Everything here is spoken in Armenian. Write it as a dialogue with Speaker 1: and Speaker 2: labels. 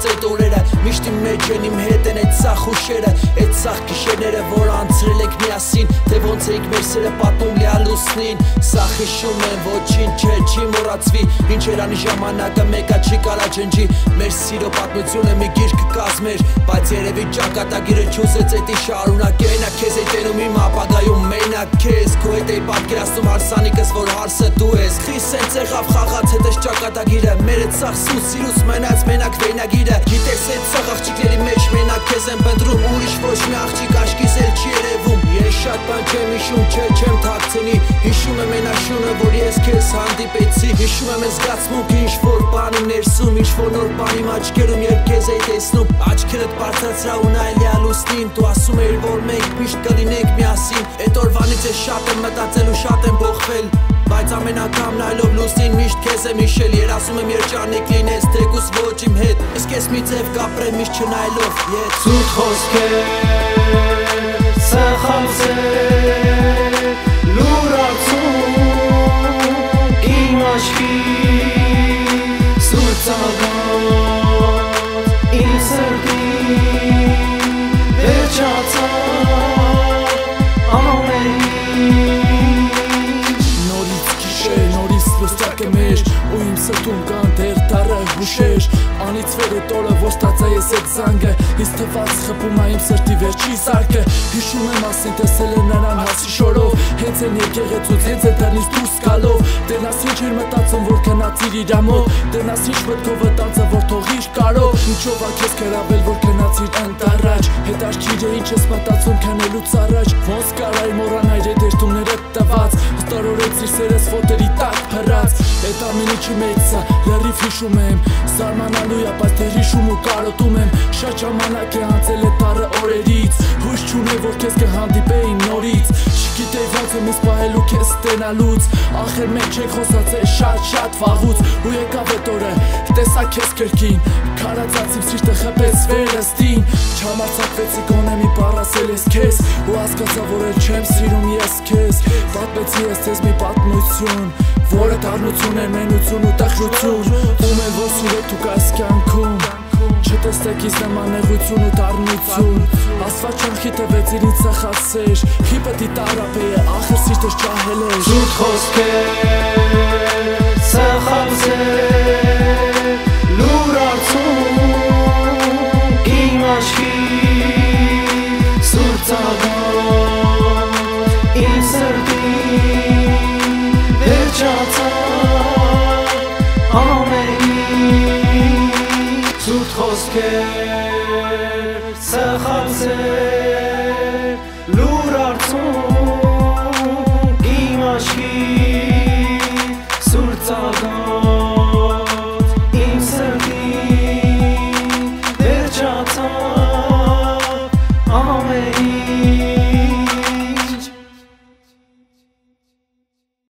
Speaker 1: անցած այդ օրերը Միշտ իմ մեջ են իմ հետ են այդ սաղ հուշերը Այդ սաղ գիշերները որ անցրել եք միասին Թե ոնց էիք մեր սերը պատմում լիալուսնին Սաղ հիշում եմ ոչինչ չէ չի մոռացվի Ինչ էր անի ժամանակը մեկա չի կարա ջնջի Մեր սիրո պատմությունը մի գիրք կազմեր Բայց երևի ճակատագիրը չուզեց էդի շարունակենա Քեզ էի տենում իմ ապագայում մենակ քեզ Քո հետ էի պատկերացնում հարսանիքս որ հարսը դու ես Խիս սենց եղավ խաղաց հետս ճակատագիրը Մեր էդ սաղ սիրուս մնաց մենակ վենագիրը Գիտես էդ սաղ աղջիկների մեջ մենակ քեզ եմ բնդրում Ուրիշ ոչ մի աղջիկ աշկիս էլ չի երևում Ես շատ բան չեմ հիշում չէ չեմ թաքցնի Հիշում եմ այն աշունը որ ես քեզ հանդիպեցի Հիշում եմ այն զգացմունքը ինչ որ բանի ներսում Ինչ որ նոր բան իմ աչքերում երբ քեզ էի տեսնում Աչքերդ բարձրացրա ու նայելի ալուսնին Դու ասում էիր որ մենք միշտ կլինենք միասին Էդ օրվանից ես շատ եմ մտածել ու շատ եմ բողվել Բայց ամեն անգամ նայելով լուսին միշտ քեզ եմ հիշել Երասում եմ երջանիկ լինես թեկուզ ոչ իմ հետ Իսկ ես մի ձև կապրեմ միշտ չնայելով
Speaker 2: Ցույց խոսքեր սխալցել լուրացում իմ աչքի սուրծագան իմ սրտի վերջացավ ամեն
Speaker 3: Նորից գիշեր, նորից լուսակ է մեր ու իմ սրտում կան դեռ դառը հուշեր Անիծվեր էդ օրը որ ստացա ես էդ զանգը Ինձ թվաց խփում ա իմ սրտի վերջի զարկը Հիշում եմ ասին տեսել է նրան հասի շորով Հենց են եկեղեցուց, հենց է դռնից դուրս գալով Դեռնաս ինչ էր մտածում որ գնացիր իր ամով Դեռնաս ինչ մտքովը տանցա որ թողիր կարով Ինչով ա քեզ գրավել որ գնացիր ընտառաջ Հետաքրքիր է ինչ ես մտածում քնելուց առաջ Ոնց կարայի մոռանալ այդ երդումները տված Հստորորեցիր սերս ֆոտերի տակ փռած Այդ ամեն ինչը մեծ ա լրիվ հիշում եմ Զարմանալու ա բայց դեռ հիշում ու կարոտում եմ Շատ ժամանակ է անցել այդ տառը օրերից Հույս չունեի որ քեզ կհանդիպեի նորից Չգիտեի ոնց եմ ինձ պահելու քեզ ստենալուց Ախր մենք չենք խոսացել շատ վաղուց Ու եկավ էդ օրը տեսա քեզ կրկին Քարացած իմ սիրտը խփեց վերստին Չհամարձակվեցի գոնե մի բառ ասել ես քեզ Ու հասկացա որ էլ չեմ սիրում ես քեզ Պատմեցի ես ձեզ մի պատմություն Որը դառնություն էր մենություն ու տխրություն Ում էլ որ սիրեք դուք այս կյանքում Չտեսեք ինձ նման նեղություն ու դառնություն Ասված չանքի տվեցիր ինձ սխալցեր Խիպտի տարապեյը ախր սիրտս ճահել էր
Speaker 2: Ցույց խոսքեր սխալցել լուրացում իմ աչքի սուրծագան իմ սրտի վերջացավ ամեն Ցույց խոսքեր սխալցել լուրացում իմ աչքի սուրծագան